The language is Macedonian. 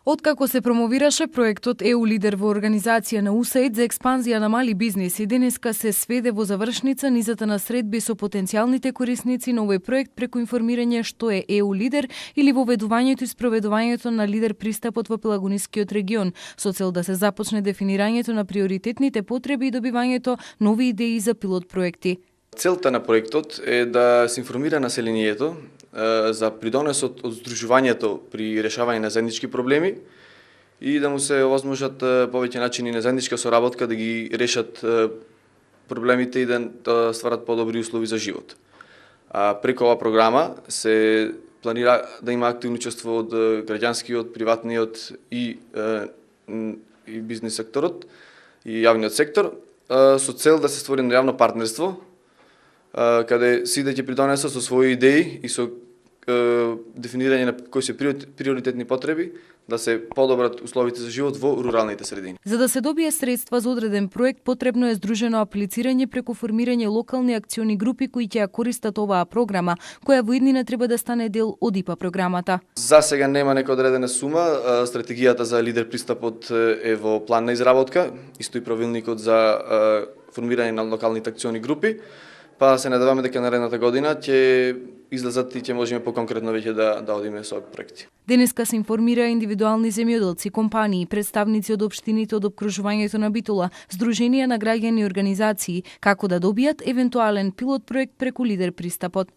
Откако се промовираше проектот ЕУ Лидер во организација на УСАИД за експанзија на мали бизнеси, денеска се сведе во завршница низата на средби со потенцијалните корисници на овој проект преку информирање што е ЕУ Лидер или воведувањето и спроведувањето на лидер пристапот во Пелагонискиот регион, со цел да се започне дефинирањето на приоритетните потреби и добивањето нови идеи за пилот проекти. Целта на проектот е да се информира населението за придонесот од здружувањето при решавање на заеднички проблеми и да му се овозможат повеќе начини на заедничка соработка да ги решат проблемите и да стварат подобри услови за живот. Преку оваа програма се планира да има активно учество од граѓанскиот, приватниот и бизнес секторот и јавниот сектор со цел да се створи јавно партнерство каде сите ќе придонесат со своји идеи и со дефинирање на кои се приоритетни потреби да се подобрат условите за живот во руралните средини. За да се добие средства за одреден проект, потребно е здружено аплицирање преку формирање локални акциони групи кои ќе ја користат оваа програма, која во иднина треба да стане дел од ИПА програмата. За сега нема нека одредена сума, стратегијата за лидер пристапот е во план на изработка, исто и правилникот за формирање на локалните акциони групи. Па се надеваме дека наредната година ќе излезат и ќе можеме поконкретно веќе да одиме со проекти. Денеска се информира индивидуални земјоделци, компании, представници од општините од опкружувањето на Битола, здруженија на граѓани и организации, како да добијат евентуален пилот проект преку лидер пристапот.